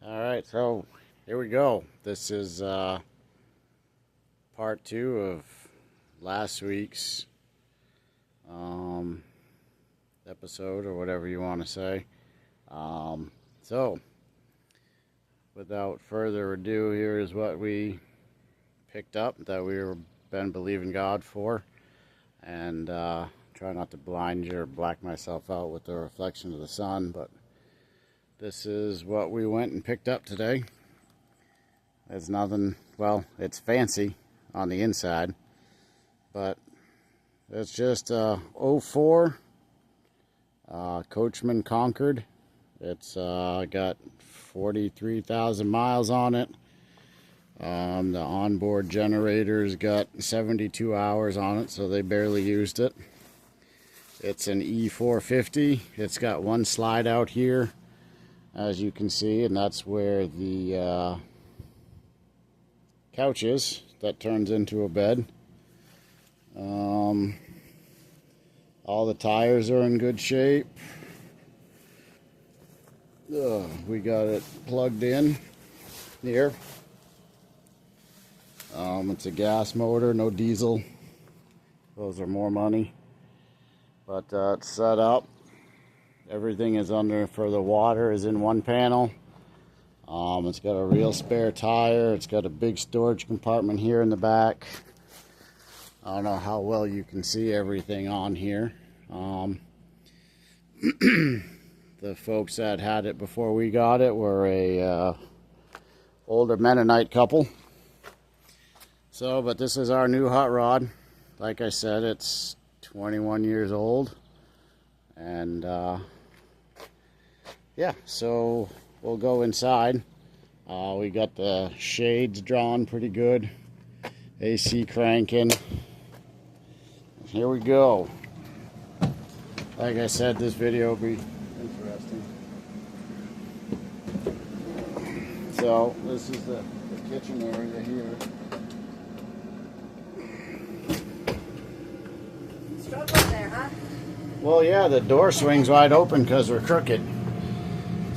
All right, so here we go. This is part 2 of last week's episode, or whatever you want to say. So, without further ado, here is what we picked up that we've been believing God for. And try not to blind you or black myself out with the reflection of the sun, but this is what we went and picked up today. It's nothing, well, it's fancy on the inside, but it's just a 04 Coachman Concord. It's got 43,000 miles on it. The onboard generator's got 72 hours on it, so they barely used it. It's an E450. It's got one slide out here, as you can see, and that's where the couch is that turns into a bed. All the tires are in good shape. We got it plugged in here. It's a gas motor, no diesel. Those are more money. But it's set up. Everything is under for the water is in one panel. It's got a real spare tire. It's got a big storage compartment here in the back. I don't know how well you can see everything on here. The folks that had it before we got it were a older Mennonite couple. So, but this is our new hot rod. Like I said, it's 21 years old. And yeah, so we'll go inside. We got the shades drawn pretty good. AC cranking. Here we go. Like I said, this video will be interesting. So this is the kitchen area here. Struggling there, huh? Well, yeah, the door swings wide open because we're crooked.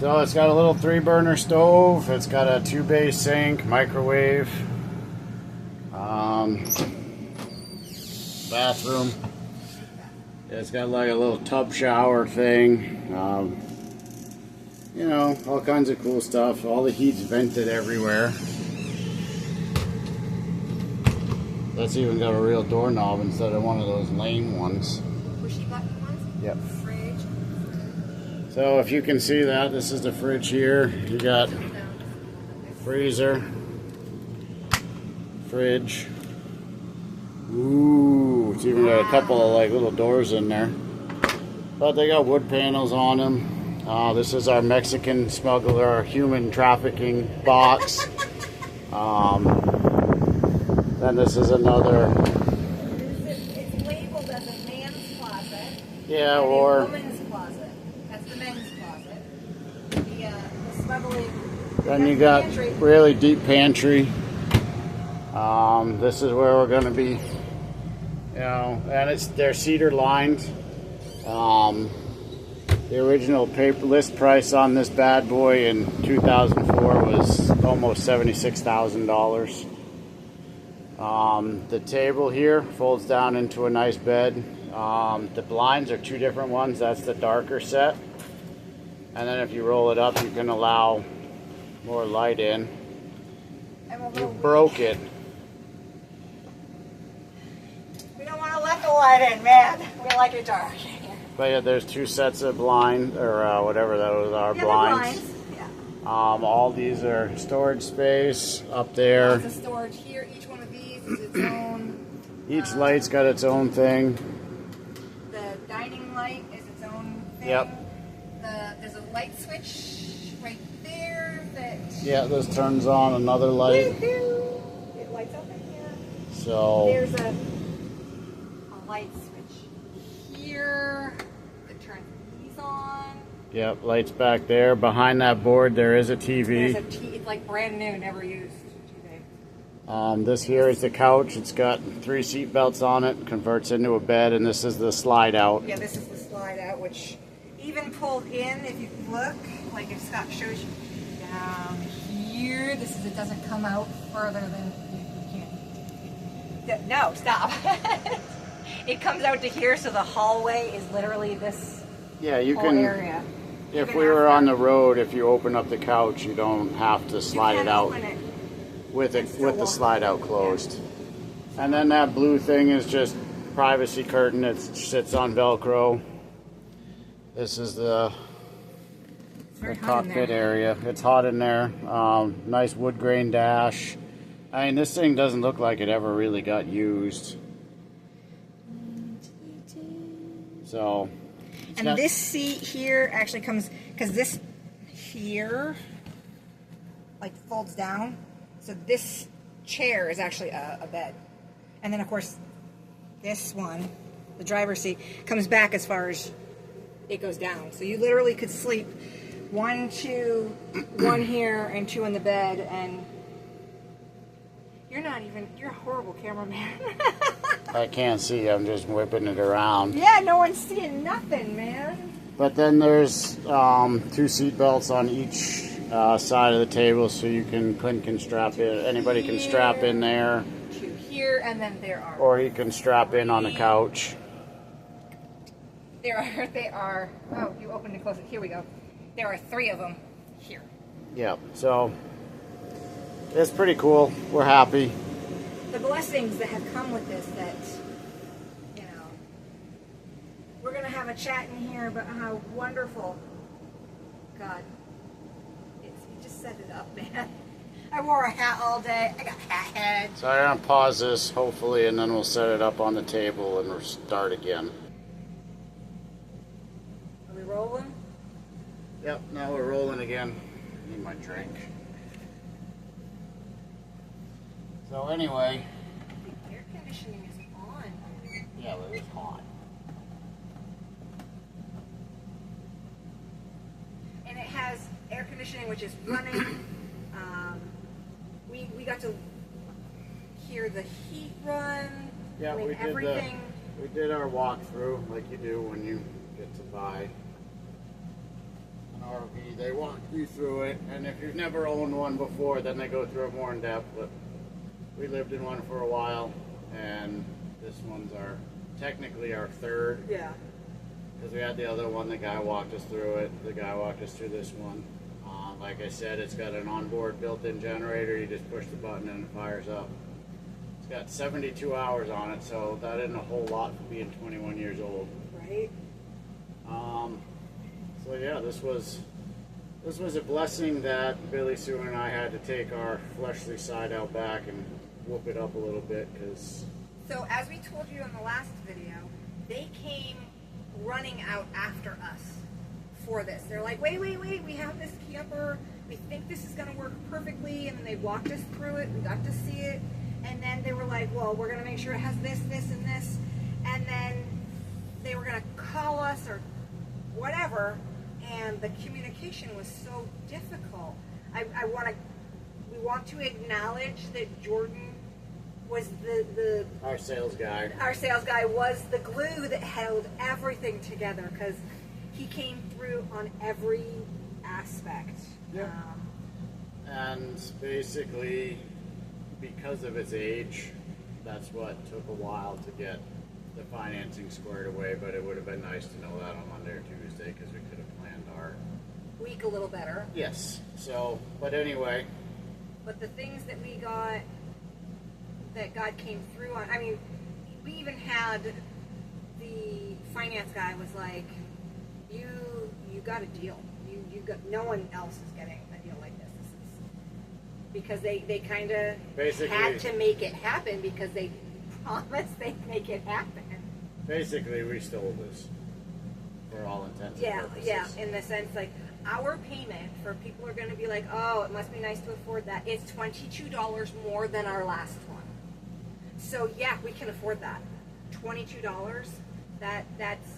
So it's got a little 3-burner stove. It's got a 2-bay sink, microwave, bathroom. It's got like a little tub shower thing. You know, all kinds of cool stuff. All the heat's vented everywhere. That's even got a real doorknob instead of one of those lame ones. Pushy button ones? Yep. Fridge. So if you can see that, this is the fridge here. You got freezer, fridge. Ooh, it's even got a couple of like little doors in there. But they got wood panels on them. This is our Mexican smuggler human trafficking box. Then this is another. It's labeled as a man's closet. Yeah, and or a woman's closet. That's the men's closet. The smuggling. then you got pantry. really deep pantry. This is where we're going to be, you know, and they're cedar lined. The original paper list price on this bad boy in 2004 was almost $76,000. The table here folds down into a nice bed. The blinds are 2 different ones. That's the darker set. And then if you roll it up, you can allow more light in. You broke it. We don't want to let the light in, man. We like it dark. But yeah, there's 2 sets of blinds, or whatever those are, blinds. Yeah. All these are storage space up there. Lots of storage here. Each one of these is its own. Each light's got its own thing. The dining light is its own thing. Yep. There's a light switch right there that. Yeah, this turns on another light. Woo-hoo. It lights up in here. So There's a light switch here that turns these on. yep, lights back there. Behind that board there is a TV. There's it's like brand new, never used. This here is the couch. It's got 3 seat belts on it, converts into a bed, and this is the slide out. Yeah, this is the slide out, which even pulled in, if you look, like if Scott shows you Here, it doesn't come out further than you can. No, stop. It comes out to here, so the hallway is literally this Yeah, you whole can. area. If we were on the road, if you open up the couch, you don't have to slide it out Open it. with and still the walk. slide out closed. And then that blue thing is just privacy curtain. It sits on Velcro. This is the It's very hot in cockpit there. area. It's hot in there. Nice wood grain dash. I mean, this thing doesn't look like it ever really got used. So. it's And got- this seat here actually comes, because this here, like, folds down. So this chair is actually a bed. And then, of course, this one, the driver's seat, comes back as far as it goes down. So you literally could sleep 1, 2, 1 here, and 2 in the bed, and you're a horrible cameraman. I can't see. I'm just whipping it around. Yeah, no one's seeing nothing, man. But then there's 2 seat belts on each side of the table, so Clint can strap in. Anybody can strap in there, 2 here, and then there are. or he can strap in on the couch. They are, oh, you opened and closed it. Here we go. There are 3 of them here. Yep. So it's pretty cool. We're happy. The blessings that have come with this that, we're going to have a chat in here about how wonderful, God, you just set it up, man. I wore a hat all day. I got hat head. So I'm gonna pause this, hopefully, and then we'll set it up on the table and we'll start again. Are we rolling? Yep. Now we're rolling again. Need my drink. So anyway, The air conditioning is on. yeah, but it's hot. And it has air conditioning, which is running. We got to hear the heat run. Yeah, I mean, we did everything. we did our walkthrough like you do when you get to buy an RV. They walk you through it, and if you've never owned one before, then they go through it more in depth. But we lived in one for a while, and this one's technically our 3rd. Yeah. Because we had the other one, the guy walked us through it. The guy walked us through this one. Like I said, it's got an onboard built-in generator. You just push the button and it fires up. It's got 72 hours on it, so that isn't a whole lot for being 21 years old. Right. So yeah, this was a blessing that Billy Sue and I had to take our fleshly side out back and whoop it up a little bit because. So as we told you in the last video, they came running out after us for this. They're like, wait, we have this camper. We think this is going to work perfectly. And then they walked us through it. We got to see it. And then they were like, well, we're going to make sure it has this, this, and this. And then they were going to call us or whatever. And the communication was so difficult. We want to acknowledge that Jordan was Our sales guy. our sales guy was the glue that held everything together because he came through on every aspect. Yep. And basically, because of its age, that's what took a while to get the financing squared away, but it would have been nice to know that on Monday or Tuesday because we could have planned our. Week a little better. Yes. So, but anyway. But the things that we got that God came through on, I mean, we even had the finance guy was like, you got a deal. You got, no one else is getting a deal like this. Because they kind of had to make it happen because they promised they'd make it happen. Basically, we stole this for all intents and purposes. Yeah, in the sense, like, our payment for people are going to be like, oh, it must be nice to afford that. It's $22 more than our last one. So, yeah, we can afford that. $22, that's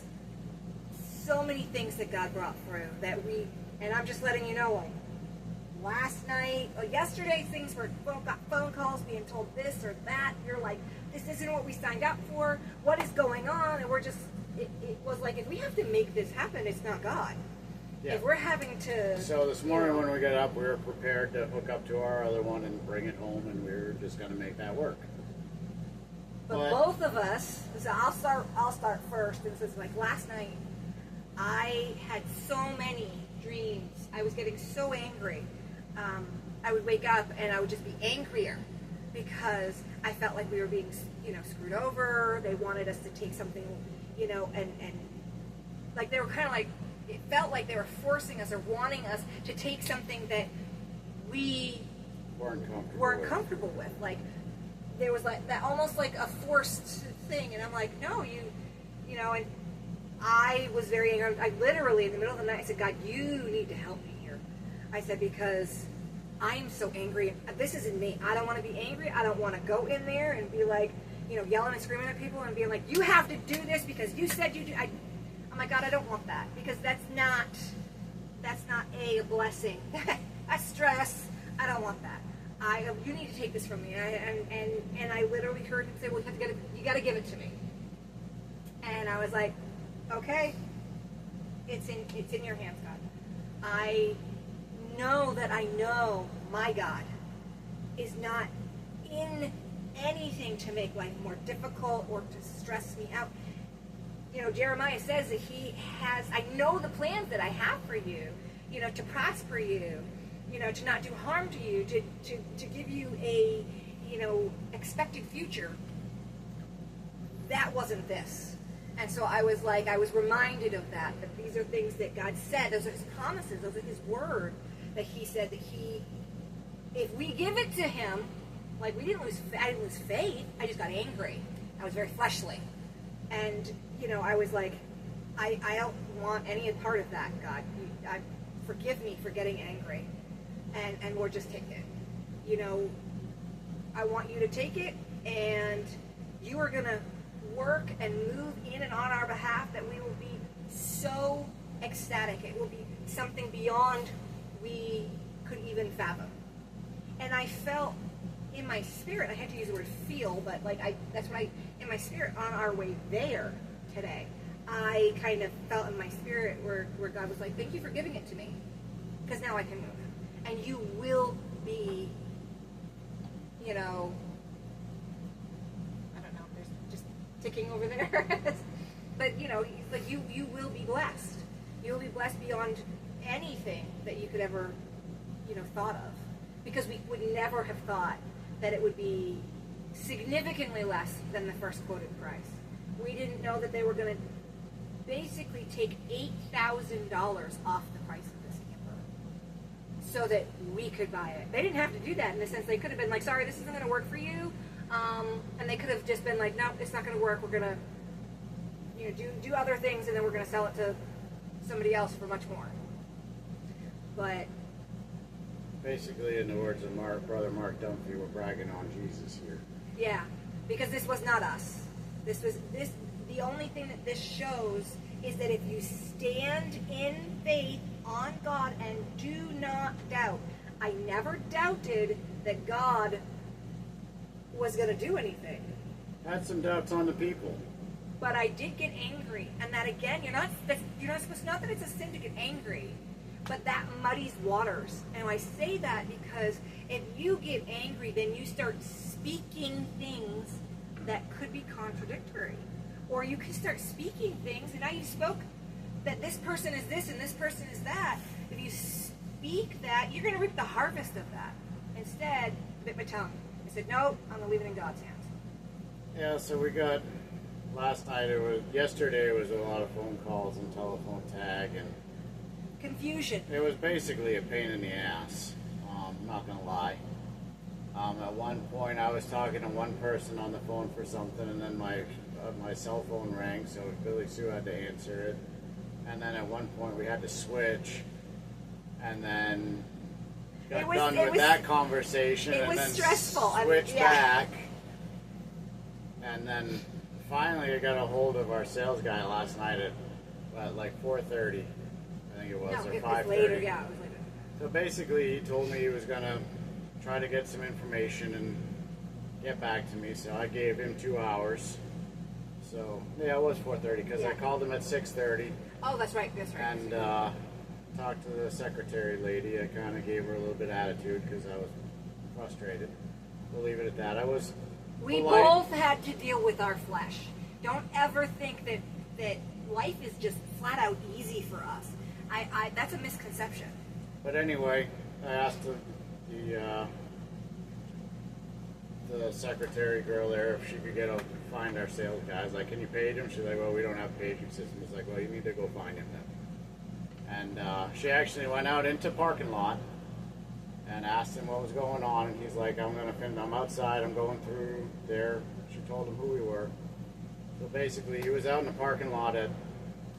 so many things that God brought through that and I'm just letting you know, like, last night, yesterday, things were, got phone calls being told this or that. You're like, this isn't what we signed up for. What is going on? And we're just, it was like, if we have to make this happen, it's not God. Yeah. If we're having to... So this morning when we got up, we were prepared to hook up to our other one and bring it home, and we were just going to make that work. But both of us, so I'll start first. And so it's like last night, I had so many dreams. I was getting so angry. I would wake up and I would just be angrier because I felt like we were being, screwed over. They wanted us to take something, and like they were kind of like, it felt like they were forcing us or wanting us to take something that we weren't comfortable with. Like there was like that, almost like a forced thing. And I'm like, no, and I was very angry. I literally, in the middle of the night, I said, God, you need to help me here. I said, because I'm so angry. This isn't me. I don't want to be angry. I don't want to go in there and be like, yelling and screaming at people and being like, you have to do this because you said you do. I'm like, God, I don't want that, because that's not a blessing. That's stress. I don't want that. You need to take this from me. And I literally heard him say, well, you got to give it to me. And I was like, okay, it's in your hands, God. I know that I know my God is not in anything to make life more difficult or to stress me out. Jeremiah says that I know the plans that I have for you, to prosper you, to not do harm to you, to give you a, expected future. That wasn't this. And so I was reminded of that these are things that God said. Those are his promises. Those are his word that he said that if we give it to him, like I didn't lose faith. I just got angry. I was very fleshly. And, I was like, I don't want any part of that, God. Forgive me for getting angry. And Lord, just take it. I want you to take it, and you are going to work and move in and on our behalf that we will be so ecstatic. It will be something beyond we could even fathom. And I felt in my spirit, I had to use the word feel, but in my spirit on our way there today, I kind of felt in my spirit where God was like, thank you for giving it to me, because now I can move. And you will be, I don't know, there's just ticking over there. But, like you will be blessed. You will be blessed beyond anything that you could ever, thought of. Because we would never have thought that it would be significantly less than the first quoted price. We didn't know that they were going to basically take $8,000 off the price of this camper so that we could buy it. They didn't have to do that in the sense they could have been like, sorry, this isn't going to work for you. And they could have just been like, no, it's not going to work. We're going to do other things, and then we're going to sell it to somebody else for much more. But basically, in the words of Brother Mark Dunphy, we're bragging on Jesus here. Yeah, because this was not us. The only thing that this shows is that if you stand in faith on God and do not doubt. I never doubted that God was going to do anything. Had some doubts on the people. But I did get angry. And that again, you're not supposed, not that it's a sin to get angry, but that muddies waters. And I say that because if you get angry, then you start speaking things that could be contradictory. Or you can start speaking things, and now you spoke that this person is this and this person is that. If you speak that, you're going to reap the harvest of that. Instead, I bit my tongue. I said, no, I'm going to leave it in God's hands. Yeah, so we got, yesterday it was a lot of phone calls and telephone tag, and confusion. It was basically a pain in the ass. I'm not going to lie. At one point, I was talking to one person on the phone for something, and then my cell phone rang, so Billy Sue had to answer it. And then at one point, we had to switch, and then got done with that conversation, and then stressful. Switched back. And then finally, I got a hold of our sales guy last night at like 4:30. I think it was, or 5:30. It was later. Yeah, it was later. So basically, he told me he was going to try to get some information and get back to me. So I gave him 2 hours. So, yeah, it was 4:30 because I called him at 6:30. Oh, that's right. That's right. And talked to the secretary lady. I kind of gave her a little bit of attitude because I was frustrated. We'll leave it at that. I was We polite. both had to deal with our flesh. Don't ever think that life is just flat out easy for us. That's a misconception. But anyway, I asked the secretary girl there if she could find our sales guy. I was like, can you page him? She's like, well, we don't have a paging system. It's like, well, you need to go find him then. And she actually went out into parking lot and asked him what was going on. And he's like, I'm outside. I'm going through there. She told him who we were. So basically, he was out in the parking lot at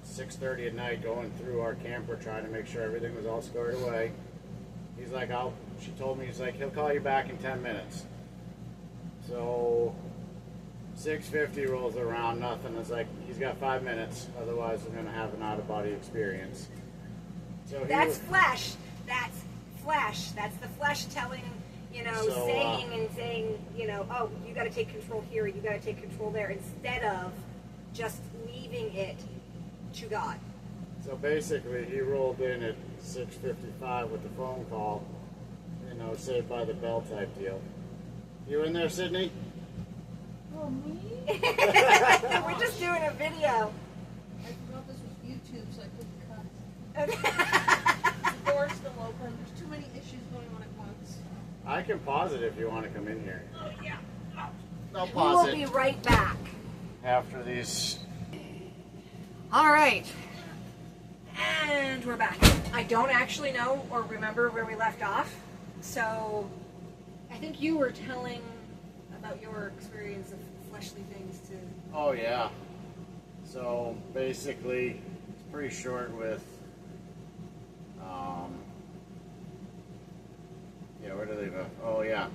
6:30 at night going through our camper trying to make sure everything was all squared away. He's like, she told me, he's like, he'll call you back in 10 minutes. So 6:50 rolls around, nothing. It's like, he's got 5 minutes, otherwise we're going to have an out-of-body experience. So That's flesh. That's flesh. That's the flesh telling, saying, oh, you got to take control here, you got to take control there, instead of just leaving it to God. So basically, he rolled in at 6:55 with the phone call, Saved by the Bell type deal. You in there, Sydney? Oh, me? We're just doing a video. I forgot this was YouTube, so I couldn't cut. The door's still open. There's too many issues going on at once. I can pause it if you want to come in here. Oh, yeah. I'll We pause will it be right back. after these. All right. And we're back. I don't actually know or remember where we left off. So I think you were telling about your experience of fleshly things to... Oh, yeah. So basically, it's pretty short with. Where did they go? Oh, yeah.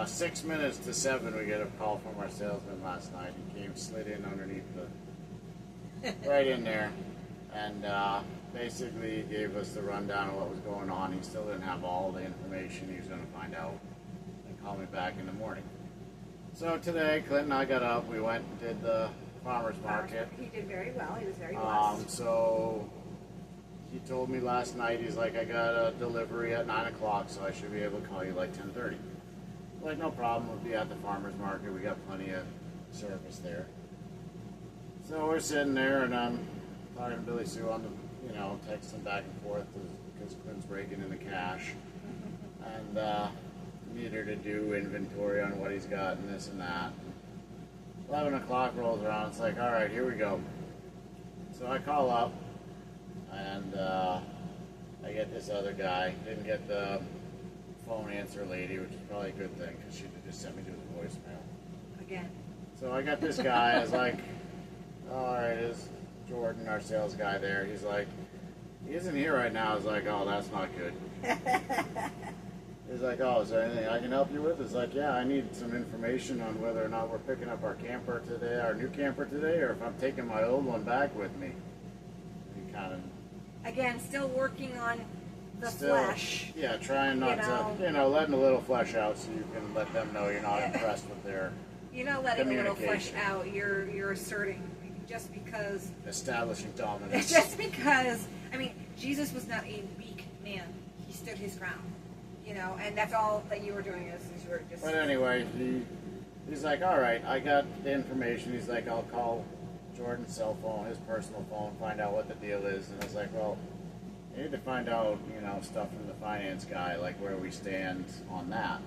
6 minutes to 7, we get a call from our salesman last night. He slid in underneath right in there, and basically gave us the rundown of what was going on. He still didn't have all the information. He was going to find out and call me back in the morning. So today, Clint and I got up. We went and did the farmer's market. He did very well. He was very blessed. So he told me last night, he's like, I got a delivery at 9 o'clock, so I should be able to call you like 10:30. Like, no problem. We'll be at the farmer's market. We got plenty of service there. So we're sitting there, and I'm talking to Billy Sue on the, texting back and forth because Clint's breaking in the cash. And need her to do inventory on what he's got and this and that. 11 o'clock rolls around. It's like, all right, here we go. So I call up, and I get this other guy. Didn't get the phone answer lady, which is probably a good thing because she just sent me to the voicemail. Again. So I got this guy. I was like, all right, is Jordan, our sales guy there. He's like, he isn't here right now. I was like, oh, that's not good. He's like, oh, is there anything I can help you with? It's like, yeah, I need some information on whether or not we're picking up our camper today, our new camper today, or if I'm taking my old one back with me. He kind of... Again, still working on the flesh. Yeah, trying not to, letting a little flesh out so you can let them know you're not impressed with their You're not letting a little flesh communication. out. You're asserting just because... establishing dominance. Just because, Jesus was not a weak man. He stood his ground. And that's all that you were doing is you were just... But anyway, he's like, all right, I got the information. He's like, I'll call Jordan's cell phone, his personal phone, find out what the deal is. And I was like, well, I need to find out, stuff from the finance guy, like where we stand on that.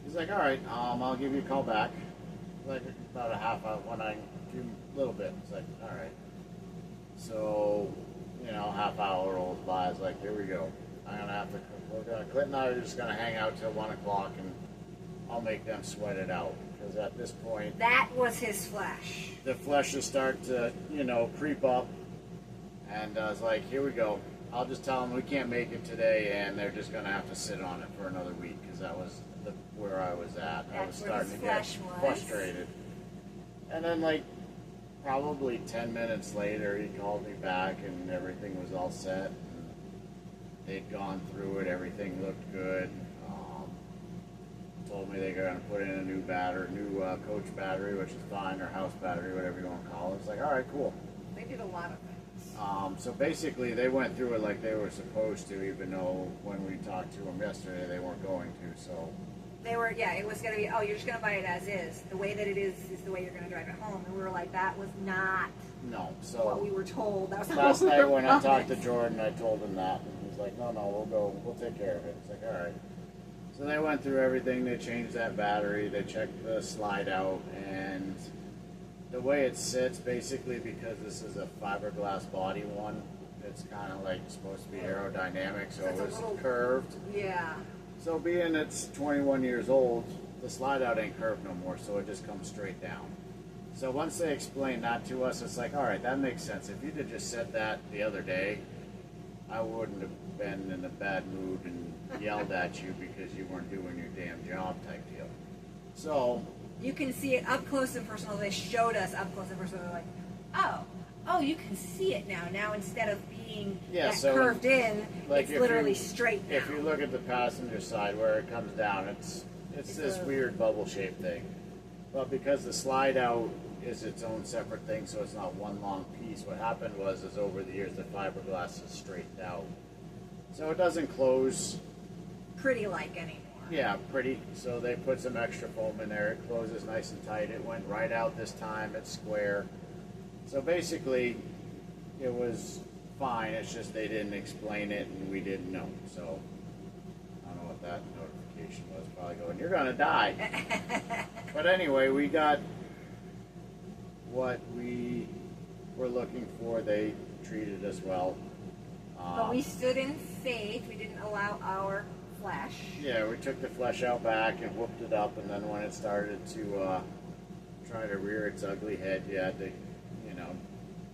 He's like, all right, I'll give you a call back. Like about a half hour, a little bit. It's like, all right. So, half hour rolls by. It's like, here we go. Clint and I are just gonna hang out till 1 o'clock, and I'll make them sweat it out. Because at this point, That was his flesh. the flesh will start to, creep up. And I was like, here we go. I'll just tell them we can't make it today, and they're just gonna have to sit on it for another week. Because that was where I was at. I was That's where starting his to get flesh was. frustrated. And then, probably 10 minutes later, he called me back, and everything was all set. And they'd gone through it. Everything looked good. Told me they were going to put in a new coach battery, which is fine, or house battery, whatever you want to call it. It's like, all right, cool. They did a lot of things. So basically, they went through it like they were supposed to, even though when we talked to them yesterday, they weren't going to. So They were, yeah, it was going to be, oh, you're just going to buy it as is. The way that it is the way you're going to drive it home. And we were like, that was not no. what So we were told. That was last not what we night were when I talked to promised. Jordan, I told him that, and he's like, no, we'll take care of it. It's like, all right. So they went through everything. They changed that battery. They checked the slide out, and the way it sits, basically, because this is a fiberglass body one, it's kind of like supposed to be aerodynamic, so So it it's a was little- curved. Yeah. So being it's 21 years old, the slide out ain't curved no more, so it just comes straight down. So once they explained that to us, it's like, all right, that makes sense. If you'd have just said that the other day, I wouldn't have been in a bad mood and yelled at you because you weren't doing your damn job type deal. So You can see it up close and personal. They showed us up close and personal. They're like, oh, you can see it now. Now instead of being that so curved in, like it's if literally you- straight now. if you look at the passenger side where it comes down, it's this a- weird bubble shaped thing. But because the slide out is its own separate thing, so it's not one long piece. What happened was over the years the fiberglass is straightened out, so it doesn't close. Pretty like anymore. Yeah, pretty. So they put some extra foam in there. It closes nice and tight. It went right out this time. It's square. So basically, it was fine. It's just they didn't explain it and we didn't know. So I don't know what that notification was. Probably going, you're gonna die. But anyway, we got what we were looking for. They treated us well. But we stood in faith. We didn't allow our flesh. Yeah, we took the flesh out back and whooped it up, and then when it started to try to rear its ugly head, you had to,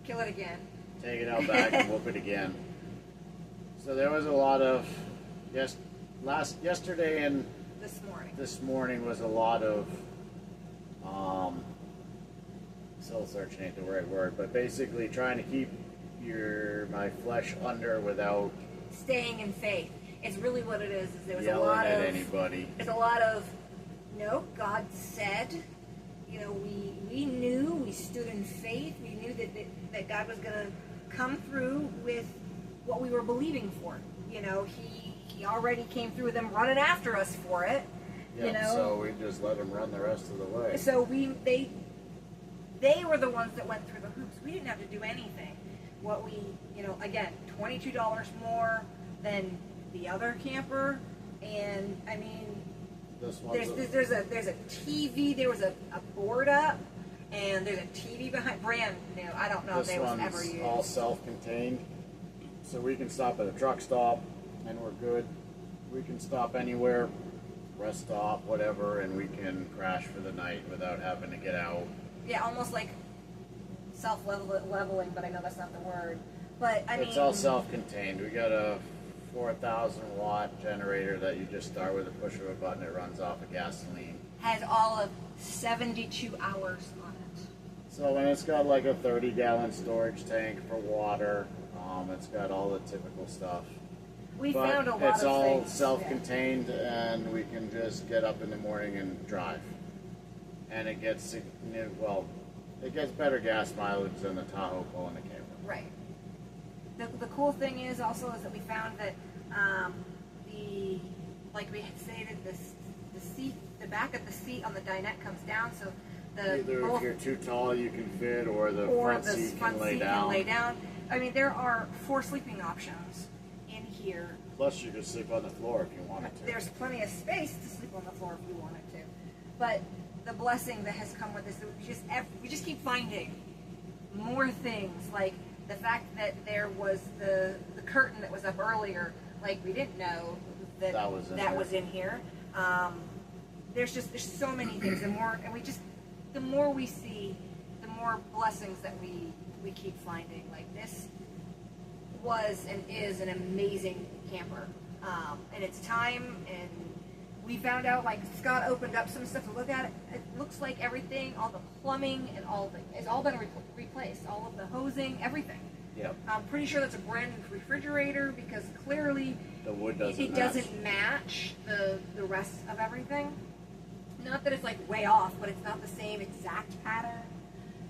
Kill it again. take it out back and whoop it again. So there was a lot of yesterday and This morning. this morning was a lot of soul searching ain't the right word, but basically trying to keep my flesh under without Staying in faith. It's really what it is there was a yelling lot at of anybody. There's a lot of no, God said, we knew, we stood in faith, we knew that God was gonna come through with what we were believing for. He already came through with them running after us for it. Yeah, so we just let him run the rest of the way. So they were the ones that went through the hoops. We didn't have to do anything. What we, again, $22 more than the other camper, and I mean, This one's there's a TV. There was a board up, and there's a TV behind. Brand new. I don't know if this they was one's ever used. all self-contained, so we can stop at a truck stop and we're good. We can stop anywhere, rest stop, whatever, and we can crash for the night without having to get out. Yeah, almost like self-leveling, but I know that's not the word. But I mean, It's all self-contained. We got a 4,000 watt generator that you just start with a push of a button. It runs off of gasoline. has all of 72 hours on it. So, and it's got like a 30-gallon storage tank for water. It's got all the typical stuff. We But found a lot it's of all things. self-contained, and we can just get up in the morning and drive. And it gets it gets better gas mileage than the Tahoe pulling the camper. Right. The cool thing is also is that we found that like we had stated, the seat, the back of the seat on the dinette comes down, so the Either both if you're too tall, you can fit, or the or front the seat front can lay seat down. can lay down. I mean, there are 4 sleeping options in here. Plus, you can sleep on the floor if you wanted to. There's plenty of space to sleep on the floor if you wanted to. But the blessing that has come with this, we just keep finding more things, like the fact that there was the curtain that was up earlier, like we didn't know that was in here. There's so many things, the more we see, the more blessings that we keep finding. Like this was and is an amazing camper, and it's time. And we found out, like Scott opened up some stuff to look at. It looks like everything, all the plumbing and has all been replaced. All of the hosing, everything. Yep. I'm pretty sure that's a brand new refrigerator because clearly The wood doesn't it match. doesn't match the rest of everything. Not that it's like way off, but it's not the same exact pattern,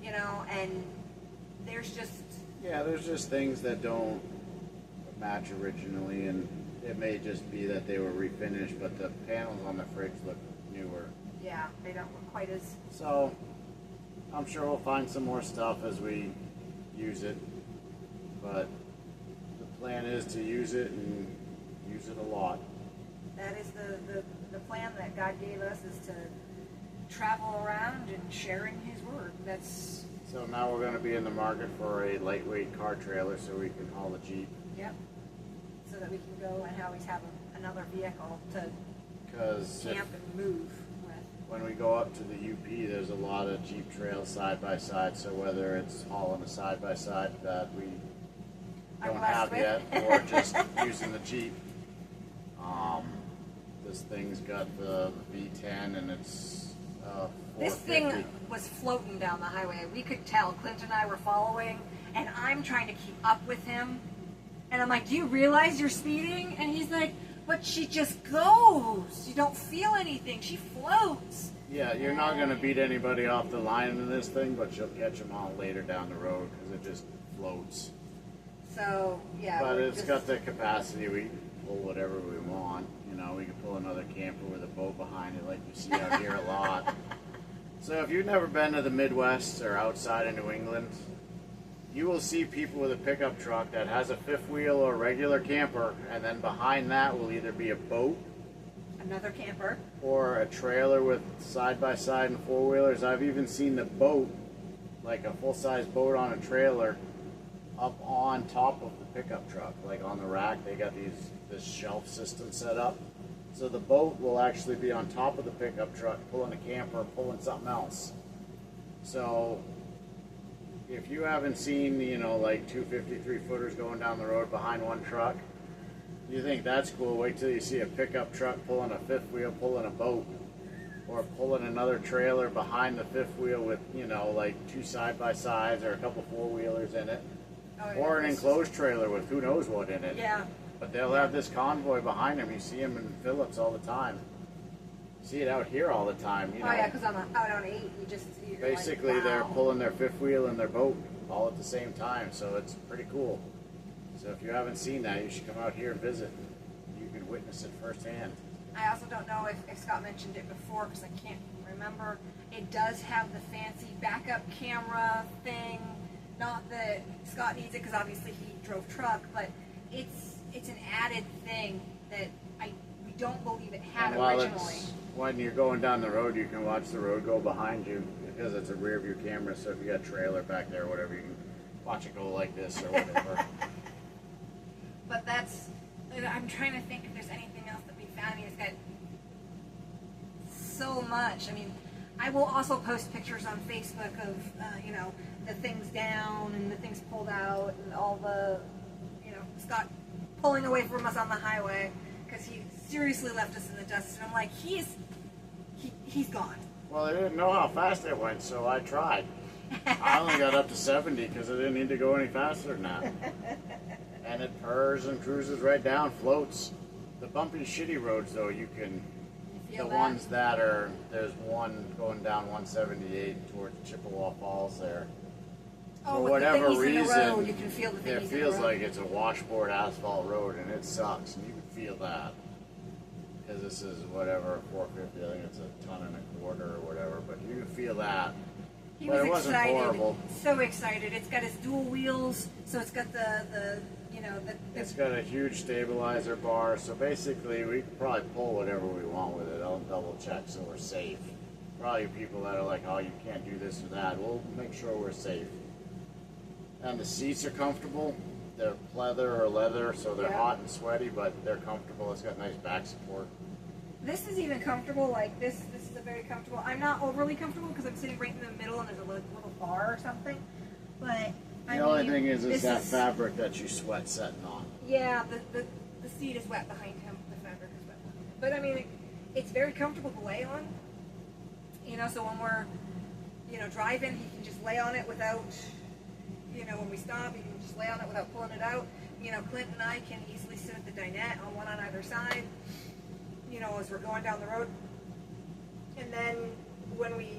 and there's just Yeah, there's just things that don't match originally, and it may just be that they were refinished, but the panels on the fridge look newer. Yeah, they don't look quite as. So, I'm sure we'll find some more stuff as we use it, but the plan is to use it and use it a lot. That is the plan that God gave us, is to travel around and sharing His word. That's. So now we're going to be in the market for a lightweight car trailer so we can haul the Jeep. Yep. So that we can go and always have another vehicle to Because camp and move with. when we go up to the UP, there's a lot of Jeep trails side by side. So whether it's hauling a side by side that we I'm don't blessed have with. yet, or just using the Jeep. This thing's got the V10 and it's This 450. thing was floating down the highway. We could tell. Clint and I were following, and I'm trying to keep up with him. And I'm like, do you realize you're speeding? And he's like, but she just goes. You don't feel anything. She floats. Yeah, you're not going to beat anybody off the line in this thing, but you'll catch them all later down the road because it just floats. So, yeah. But we're it's just- got the capacity. We can pull whatever we want. You know, we can pull another camper with a boat behind it like you see out here a lot. So if you've never been to the Midwest or outside of New England, you will see people with a pickup truck that has a fifth wheel or a regular camper, and then behind that will either be a boat Another camper. or a trailer with side-by-side and four-wheelers. I've even seen the boat, like a full-size boat on a trailer, up on top of the pickup truck. Like on the rack, they got this shelf system set up. So the boat will actually be on top of the pickup truck, pulling a camper, pulling something else. So if you haven't seen, you know, like 253 footers going down the road behind one truck, you think that's cool. Wait till you see a pickup truck pulling a fifth wheel, pulling a boat, or pulling another trailer behind the fifth wheel with, you know, like two side-by-sides or a couple four-wheelers in it, Oh, yeah, or an this is- enclosed trailer with who knows what in it. Yeah. But they'll have this convoy behind them. You see them in Phillips all the time. You see it out here all the time. You know, Oh, yeah, because I'm out on 8. You're basically like, they're wow. pulling their fifth wheel and their boat all at the same time. So it's pretty cool. So if you haven't seen that, you should come out here and visit. You can witness it firsthand. I also don't know if Scott mentioned it before because I can't remember. It does have the fancy backup camera thing. Not that Scott needs it because obviously he drove truck, but it's an added thing that we don't believe it had And while originally. when you're going down the road, you can watch the road go behind you because it's a rear view camera. So if you got a trailer back there or whatever, you can watch it go like this or whatever. But I'm trying to think if there's anything else that we found. I mean, it's got so much. I mean, I will also post pictures on Facebook of, you know, the things down and the things pulled out and all the, you know, Scott pulling away from us on the highway because he seriously left us in the dust. And I'm like, he's gone. Well, I didn't know how fast it went, so I tried. I only got up to 70 because I didn't need to go any faster than that. And it purrs and cruises right down, floats. The bumpy, shitty roads, though, you can. You feel The that? ones that are, there's one going down 178 towards Chippewa Falls there. Oh, For with whatever the thingies in the reason, road, you can feel the it thingies in feels the road. like it's a washboard asphalt road, and it sucks, and you can feel that. Because this is whatever, 450, I think it's a ton and a quarter or whatever, but you can feel that. He But was it wasn't excited, horrible. so excited. It's got its dual wheels, so it's got the you know, the It's got a huge stabilizer bar, so basically we can probably pull whatever we want with it. I'll double check so we're safe. Probably people that are like, oh, you can't do this or that. We'll make sure we're safe. And the seats are comfortable. They're pleather or leather, so they're Yeah. hot and sweaty, but they're comfortable. It's got nice back support. This is even comfortable. Like this is a very comfortable. I'm not overly comfortable because I'm sitting right in the middle and there's a little bar or something. But The only mean, thing is this that fabric that you sweat setting on. Yeah, the seat is wet behind him. The fabric is wet behind him. But I mean, it's very comfortable to lay on. You know, so when we're, you know, driving, he can just lay on it without, you know, when we stop, he can just lay on it without pulling it out. You know, Clint and I can easily sit at the dinette on one on either side, you know, as we're going down the road. And then when we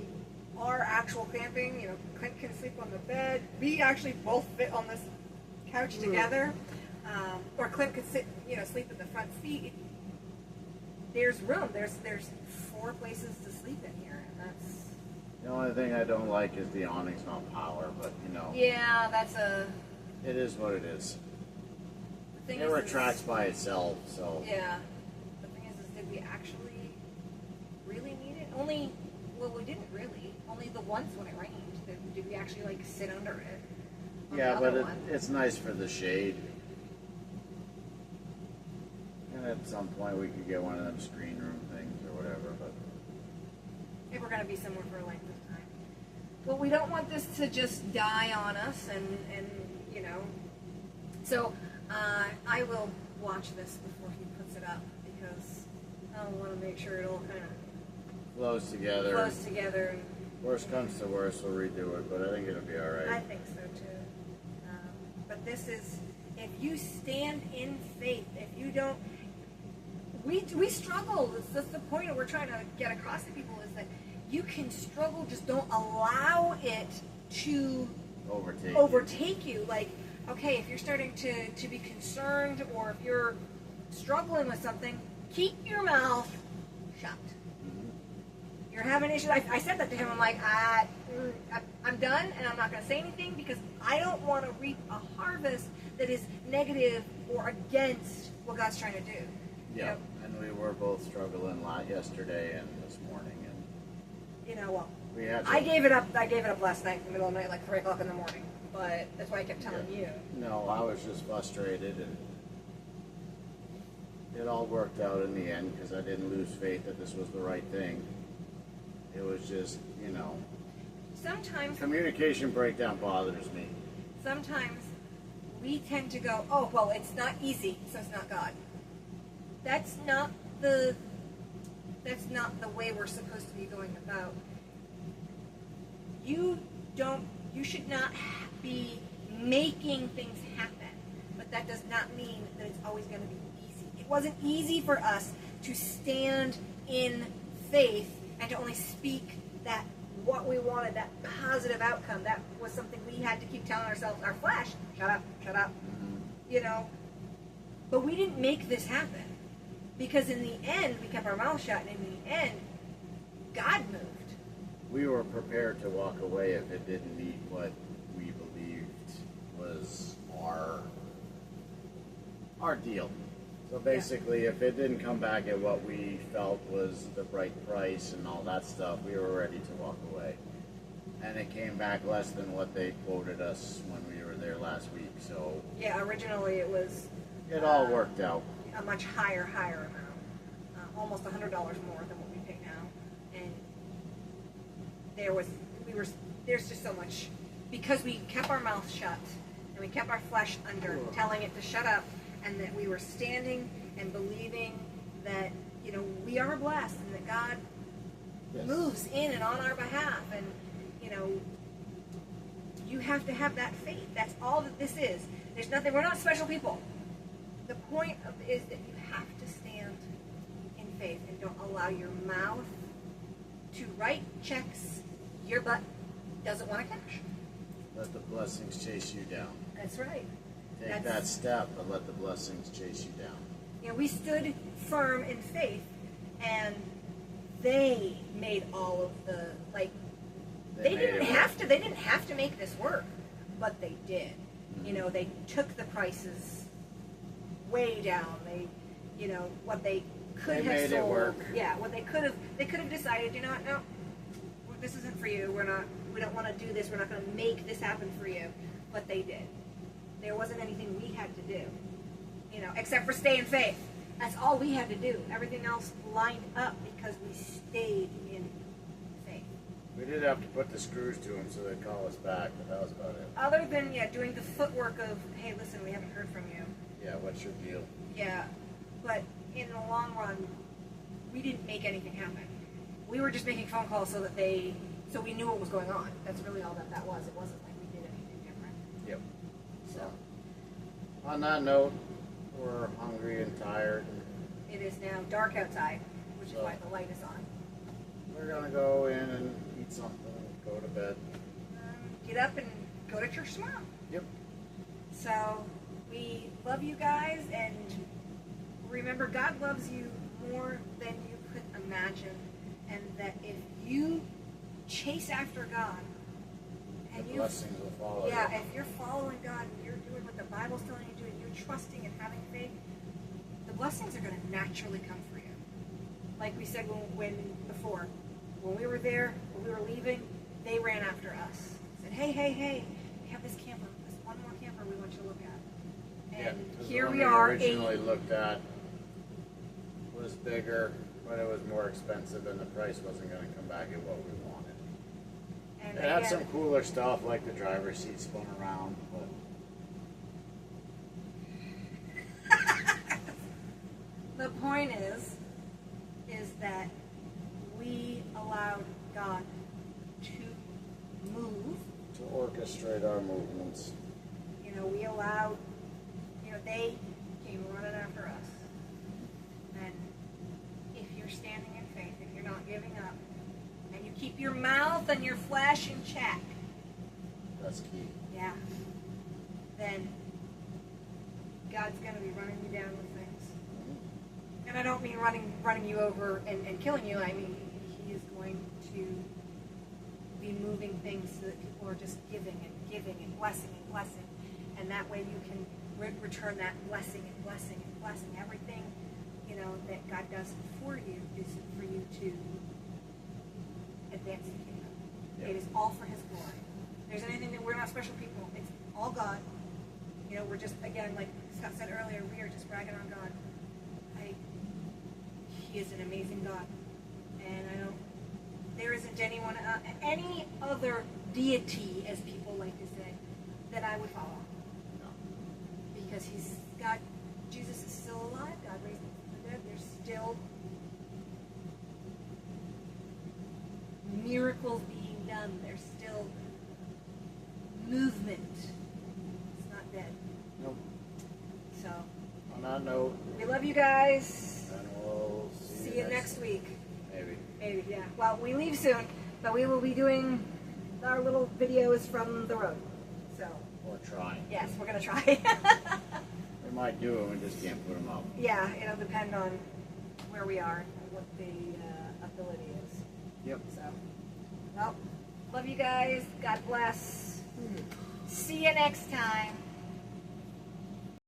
are actual camping, you know, Clint can sleep on the bed. We actually both fit on this couch together, or Clint could sit, sleep in the front seat. There's room. There's 4 places to sleep in here, and that's. The only thing I don't like is the awning's not power, but Yeah, that's a. it is what it is. The thing It is, retracts by itself, so. Yeah. The thing is, did we actually really need it? Well, we didn't really. Only the once when it rained did we actually like sit under it. On the Yeah, but other one. it's nice for the shade. And at some point we could get one of them screen room things or whatever, but If we're going to be somewhere for a length of time. Well, we don't want this to just die on us, and So I will watch this before he puts it up because I want to make sure it all kind of flows together. flows together. And Worst comes to worst, we'll redo it, but I think it'll be I alright. think so too. But this is, if you stand in faith, if you don't, we struggle. That's the point we're trying to get across to people is that you can struggle, just don't allow it to overtake you. Like, okay, if you're starting to be concerned or if you're struggling with something, keep your mouth shut. You're having issues. I said that to him. I'm like, I'm done, and I'm not going to say anything because I don't want to reap a harvest that is negative or against what God's trying to do. Yeah, and we were both struggling a lot yesterday and this morning, and Well, we had to, I gave it up. I gave it up last night in the middle of the night, like 3 o'clock in the morning. But that's why I kept telling you. No, I was just frustrated, and it all worked out in the end because I didn't lose faith that this was the right thing. It was just, Sometimes communication breakdown bothers me. Sometimes we tend to go, oh, well, it's not easy, so it's not God. That's not the way we're supposed to be going about. You should not be making things happen, but that does not mean that it's always going to be easy. It wasn't easy for us to stand in faith and to only speak that what we wanted, that positive outcome. That was something we had to keep telling ourselves, our flesh, shut up, But we didn't make this happen. Because in the end, we kept our mouth shut, and in the end, God moved. We were prepared to walk away if it didn't meet what we believed was our deal. So basically, if it didn't come back at what we felt was the right price and all that stuff, we were ready to walk away. And it came back less than what they quoted us when we were there last week. So Yeah, originally it was it all worked out. a much higher amount, almost $100 more than what we pay now, and there's just so much because we kept our mouth shut and we kept our flesh under, telling it to shut up, and that we were standing and believing that we are blessed and that God moves in and on our behalf, and you have to have that faith. That's all that this is. There's nothing. We're not special people. The point is that you have to stand in faith and don't allow your mouth to write checks your butt doesn't want to cash. Let the blessings chase you down. That's right. Take that step, but let the blessings chase you down. We stood firm in faith, and they made all of the They didn't have to make this work, but they did. Mm-hmm. They took the prices way down. They, what they could They have made it sold. work. Yeah, what they could have decided. No, this isn't for you. We don't want to do this. We're not going to make this happen for you. But they did. There wasn't anything we had to do, except for stay in faith. That's all we had to do. Everything else lined up because we stayed in faith. We did have to put the screws to them so they'd call us back, but that was about it. Other than, doing the footwork of, hey, listen, we haven't heard from you. Yeah, what's your deal? Yeah, but in the long run, we didn't make anything happen. We were just making phone calls so we knew what was going on. That's really all that was. It wasn't like we did anything different. Yep. So, On that note, we're hungry and tired. it is now dark outside, which is So- why the light is on. We're gonna go in and eat something and go to bed. Get up and go to church tomorrow. Yep. So we love you guys, and remember, God loves you more than you could imagine, and that if you chase after God, and The you, blessings will follow you. yeah, if you're following God and you're doing what the Bible's telling you to do, and you're trusting and having faith, the blessings are going to naturally come for you. Like we said before, when we were there, when we were leaving, they ran after us. Said, hey, hey, hey, we have this camper, this one more camper we want you to look at. Yeah, And 'cause the here one we are, originally looked at was bigger, but it was more expensive, and the price wasn't going to come back at what we wanted. and It had again, some cooler stuff, like the driver's seat spun around, but the point is that we allowed God to move. to orchestrate our movements. You know, we allowed, they came running after us. And if you're standing in faith, if you're not giving up, and you keep your mouth and your flesh in check, That's key. yeah, then God's going to be running you down with things. And I don't mean running you over and killing you. I mean, he is going to be moving things so that people are just giving and blessing. And that way you can return that blessing. Everything, that God does for you is for you to advance the kingdom. Yeah. It is all for his glory. There's anything that we're not special people. It's all God. We're just, again, like Scott said earlier, we are just bragging on God. He is an amazing God. And there isn't anyone, any other deity, as people like to say, that I would follow. No. Because Jesus is still alive. God raised him from the dead. There's still miracles being done. There's still movement. It's not dead. Nope. So, On that note, we love you guys. and we'll See you next week. Maybe. Maybe, yeah. Well, we leave soon, but we will be doing our little videos from the road. So, Or trying. yes, we're going to try. We might do it, we just can't put them up. Yeah, it'll depend on where we are and what the ability is. Yep. So, well, love you guys. God bless. See you next time.